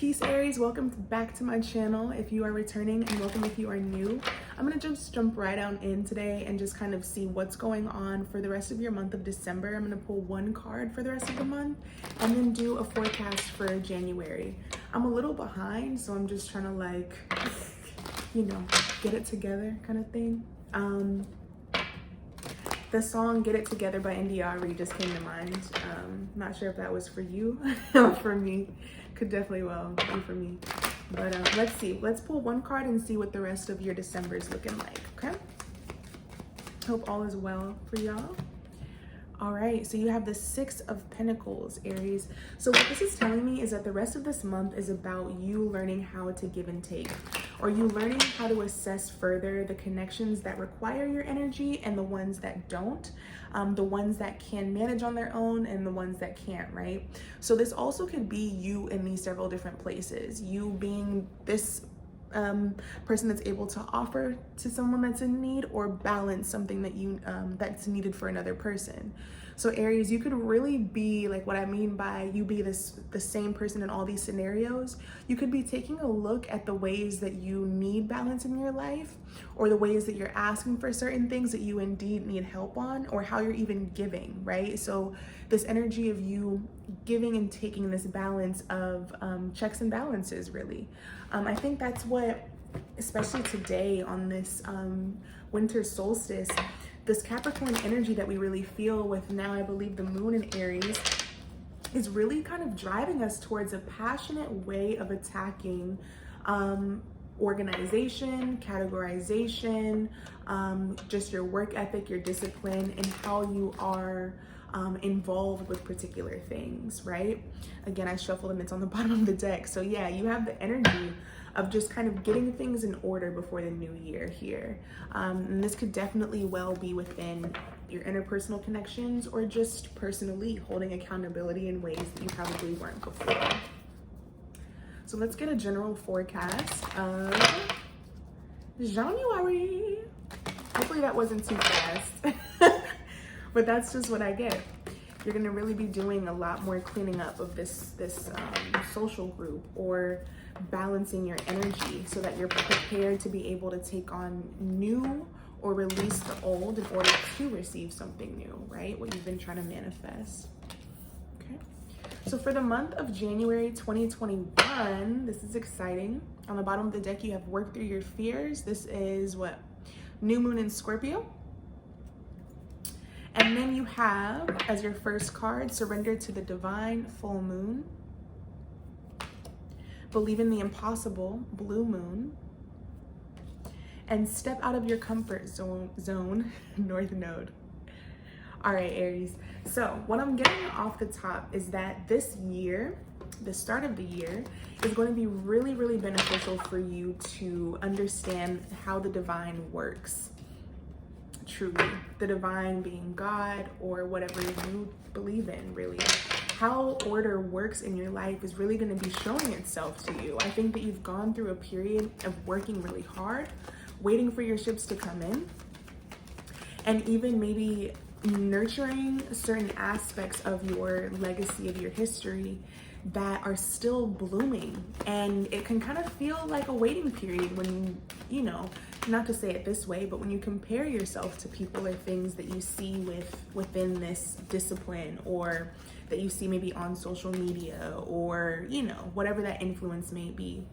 Peace, Aries. Welcome back to my channel if you are returning, and welcome if you are new. I'm gonna just jump right on in today and just kind of see what's going on for the rest of your month of December. I'm gonna pull one card for the rest of the month and then do a forecast for January. I'm a little behind, so I'm just trying to like, you know, get it together kind of thing. The song Get It Together by Aries just came to mind. Not sure if that was for you or for me. Could definitely well be for me. But let's see. Let's pull one card and see what the rest of your December is looking like, okay? Hope all is well for y'all. All right, so you have the 6 of Pentacles, Aries. So what this is telling me is that the rest of this month is about you learning how to give and take, or you learning how to assess further the connections that require your energy and the ones that don't, the ones that can manage on their own and the ones that can't, right? So this also could be you in these several different places, you being this person that's able to offer to someone that's in need, or balance something that you that's needed for another person. So Aries, you could really be like, what I mean by you be the same person in all these scenarios, you could be taking a look at the ways that you need balance in your life, or the ways that you're asking for certain things that you indeed need help on, or how you're even giving, right? So this energy of you giving and taking, this balance of checks and balances, really. I think that's what, especially today on this winter solstice, this Capricorn energy that we really feel with now, I believe the moon in Aries, is really kind of driving us towards a passionate way of attacking organization, categorization, just your work ethic, your discipline, and how you are involved with particular things, right? Again, I shuffled and it's on the bottom of the deck. So yeah, you have the energy of just kind of getting things in order before the new year here. And this could definitely well be within your interpersonal connections, or just personally holding accountability in ways that you probably weren't before. So let's get a general forecast of January. Hopefully that wasn't too fast. But that's just what I get. You're gonna really be doing a lot more cleaning up of this social group, or balancing your energy so that you're prepared to be able to take on new or release the old in order to receive something new, right? What you've been trying to manifest. Okay. So for the month of January 2021, this is exciting. On the bottom of the deck, you have work through your fears. This is what? New moon in Scorpio. And then you have, as your first card, surrender to the divine, full moon. Believe in the impossible, blue moon. And step out of your comfort zone, north node. All right, Aries. So what I'm getting off the top is that this year, the start of the year, is going to be really, really beneficial for you to understand how the divine works. Truly, the divine being God or whatever you believe in, really. How order works in your life is really going to be showing itself to you. I think that you've gone through a period of working really hard, waiting for your ships to come in, and even maybe nurturing certain aspects of your legacy, of your history, that are still blooming. And it can kind of feel like a waiting period when, you know, not to say it this way, but when you compare yourself to people or things that you see within this discipline, or that you see maybe on social media, or, you know, whatever that influence may be.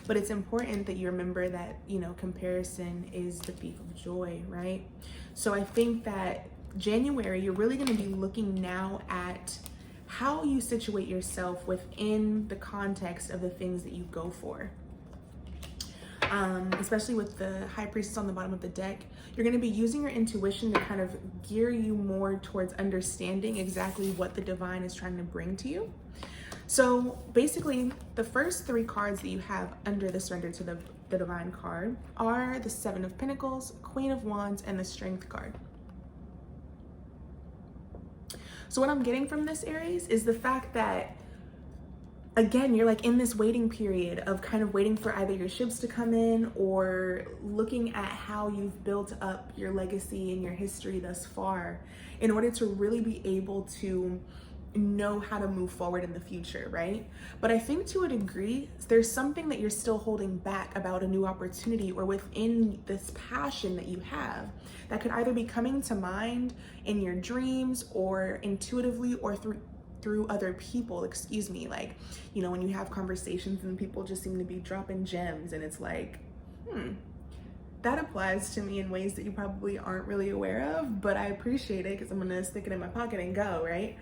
But it's important that you remember that, you know, comparison is the thief of joy, right? So I think that January, you're really going to be looking now at how you situate yourself within the context of the things that you go for. Especially with the High Priestess on the bottom of the deck, you're going to be using your intuition to kind of gear you more towards understanding exactly what the divine is trying to bring to you. So basically, the first 3 cards that you have under the surrender to the divine card are the 7 of Pentacles, Queen of Wands, and the Strength card. So what I'm getting from this, Aries, is the fact that, again, you're like in this waiting period of kind of waiting for either your ships to come in, or looking at how you've built up your legacy and your history thus far in order to really be able to know how to move forward in the future, right? But I think to a degree, there's something that you're still holding back about a new opportunity or within this passion that you have that could either be coming to mind in your dreams or intuitively or through other people, excuse me. Like, you know, when you have conversations and people just seem to be dropping gems and it's like, that applies to me in ways that you probably aren't really aware of, but I appreciate it because I'm gonna stick it in my pocket and go, right?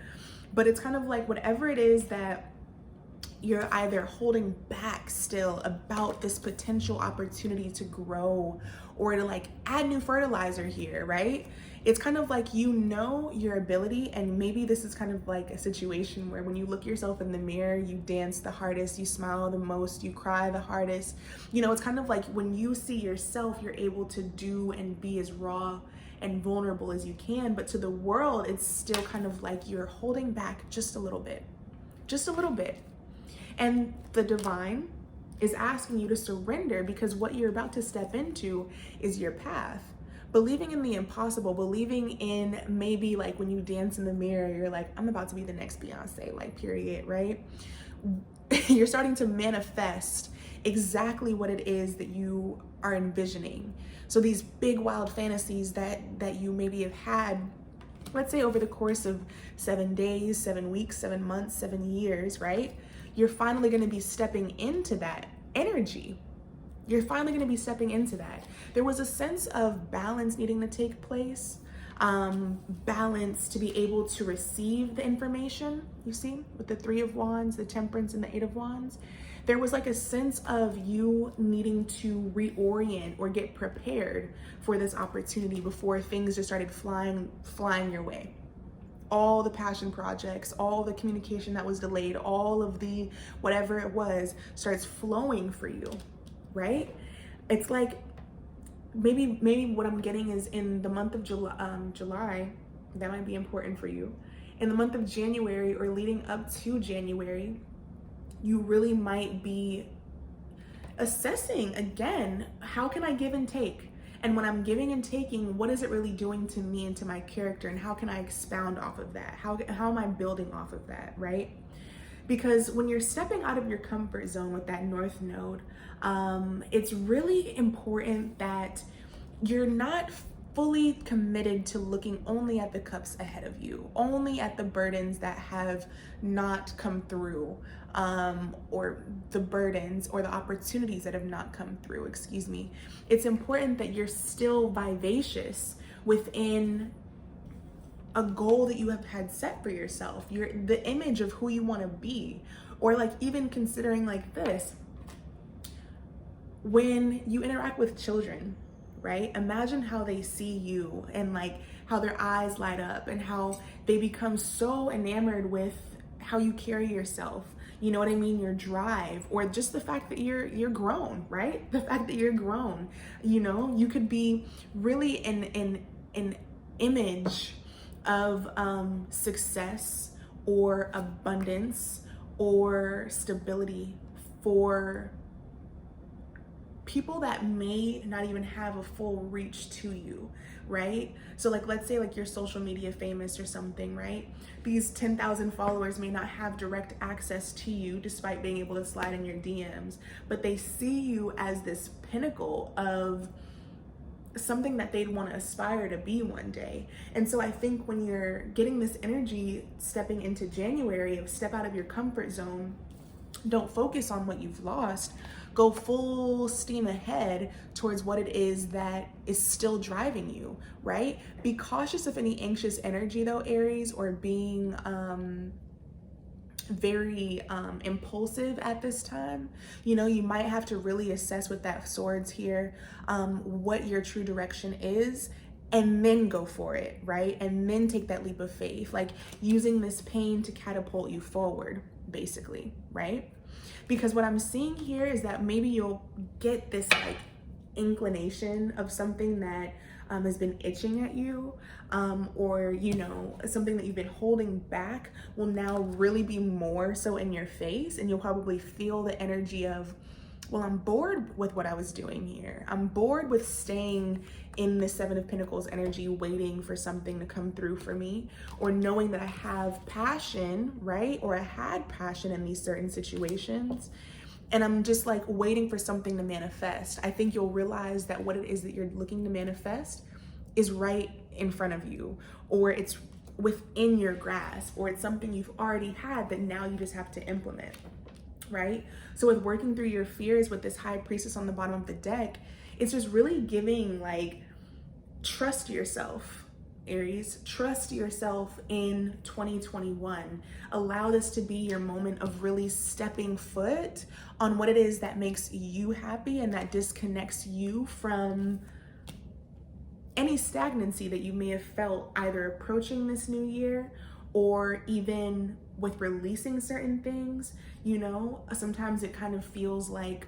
But it's kind of like whatever it is that you're either holding back still about this potential opportunity to grow or to like add new fertilizer here, right? It's kind of like, you know, your ability, and maybe this is kind of like a situation where when you look yourself in the mirror, you dance the hardest, you smile the most, you cry the hardest. You know, it's kind of like when you see yourself, you're able to do and be as raw and vulnerable as you can, but to the world, it's still kind of like you're holding back just a little bit, just a little bit. And the divine is asking you to surrender because what you're about to step into is your path. Believing in the impossible, believing in maybe like when you dance in the mirror, you're like, I'm about to be the next Beyonce, like period, right? You're starting to manifest exactly what it is that you are envisioning. So these big wild fantasies that you maybe have had, let's say over the course of 7 days, 7 weeks, 7 months, 7 years, right? You're finally going to be stepping into that energy. You're finally going to be stepping into that. There was a sense of balance needing to take place, balance to be able to receive the information, you see, with the 3 of Wands, the Temperance, and the 8 of Wands. There was like a sense of you needing to reorient or get prepared for this opportunity before things just started flying your way. All the passion projects, all the communication that was delayed, all of the whatever it was starts flowing for you, right? It's like maybe what I'm getting is in the month of July, that might be important for you. In the month of January or leading up to January, you really might be assessing again, how can I give and take? And when I'm giving and taking, what is it really doing to me and to my character? And how can I expound off of that? How am I building off of that, right? Because when you're stepping out of your comfort zone with that North Node, it's really important that you're not fully committed to looking only at the cups ahead of you, only at the burdens that have not come through, or the burdens or the opportunities that have not come through, excuse me. It's important that you're still vivacious within a goal that you have had set for yourself. You're the image of who you want to be, or like even considering like this, when you interact with children, right? Imagine how they see you and like how their eyes light up and how they become so enamored with how you carry yourself. You know what I mean? Your drive, or just the fact that you're grown, right? The fact that you're grown, you know, you could be really an image of success or abundance or stability for people that may not even have a full reach to you, right? So like, let's say like you're social media famous or something, right? These 10,000 followers may not have direct access to you despite being able to slide in your DMs, but they see you as this pinnacle of something that they'd want to aspire to be one day. And so I think when you're getting this energy stepping into January of step out of your comfort zone, don't focus on what you've lost. Go full steam ahead towards what it is that is still driving you, right? Be cautious of any anxious energy though, Aries, or being very impulsive at this time. You know, you might have to really assess with that swords here, what your true direction is, and then go for it, right? And then take that leap of faith, like using this pain to catapult you forward, basically, right? Because what I'm seeing here is that maybe you'll get this like inclination of something that has been itching at you, or, you know, something that you've been holding back will now really be more so in your face, and you'll probably feel the energy of well, I'm bored with what I was doing here. I'm bored with staying in the Seven of Pentacles energy, waiting for something to come through for me, or knowing that I have passion, right? Or I had passion in these certain situations, and I'm just like waiting for something to manifest. I think you'll realize that what it is that you're looking to manifest is right in front of you, or it's within your grasp, or it's something you've already had that now you just have to implement, right? So with working through your fears with this High Priestess on the bottom of the deck, it's just really giving like, trust yourself, Aries. Trust yourself in 2021. Allow this to be your moment of really stepping foot on what it is that makes you happy and that disconnects you from any stagnancy that you may have felt either approaching this new year or even with releasing certain things. You know, sometimes it kind of feels like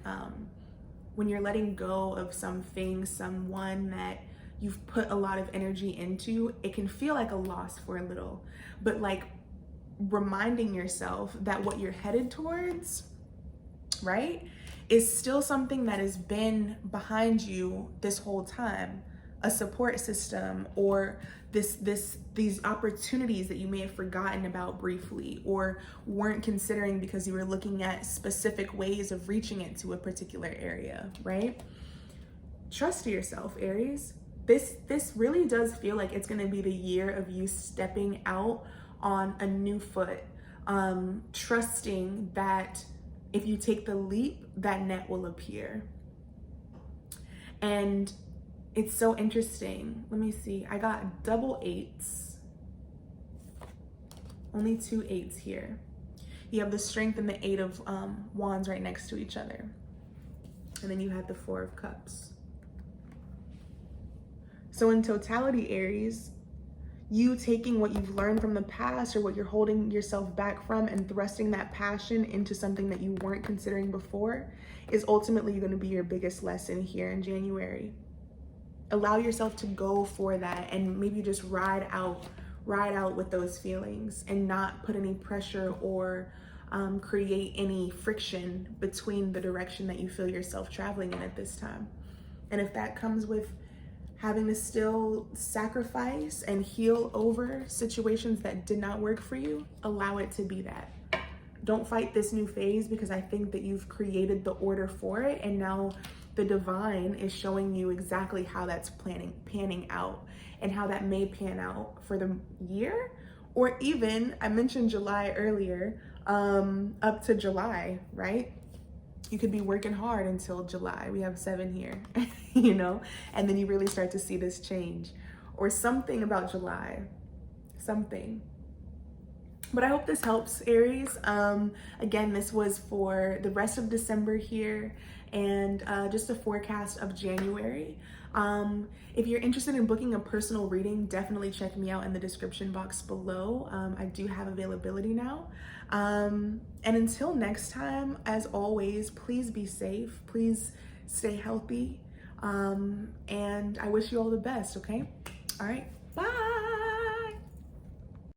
when you're letting go of something, someone that you've put a lot of energy into, it can feel like a loss for a little, but like reminding yourself that what you're headed towards, right, is still something that has been behind you this whole time. A support system, or these opportunities that you may have forgotten about briefly or weren't considering because you were looking at specific ways of reaching it to a particular area, right? Trust yourself, Aries. This really does feel like it's going to be the year of you stepping out on a new foot, trusting that if you take the leap, that net will appear. And it's so interesting. Let me see. I got double eights. Only 2 8s here. You have the Strength and the 8 of Wands right next to each other. And then you had the 4 of Cups. So in totality, Aries, you taking what you've learned from the past or what you're holding yourself back from and thrusting that passion into something that you weren't considering before is ultimately going to be your biggest lesson here in January. Allow yourself to go for that and maybe just ride out with those feelings and not put any pressure or create any friction between the direction that you feel yourself traveling in at this time. And if that comes with having to still sacrifice and heal over situations that did not work for you, allow it to be that. Don't fight this new phase, because I think that you've created the order for it, and now the divine is showing you exactly how that's panning out, and how that may pan out for the year, or even, I mentioned July earlier, up to July, right? You could be working hard until July. We have 7 here, you know, and then you really start to see this change, or something about July, something. But I hope this helps, Aries. Again, this was for the rest of December here, and just a forecast of January. If you're interested in booking a personal reading, definitely check me out in the description box below. I do have availability now. And until next time, as always, please be safe, please stay healthy, and I wish you all the best, okay? All right, bye.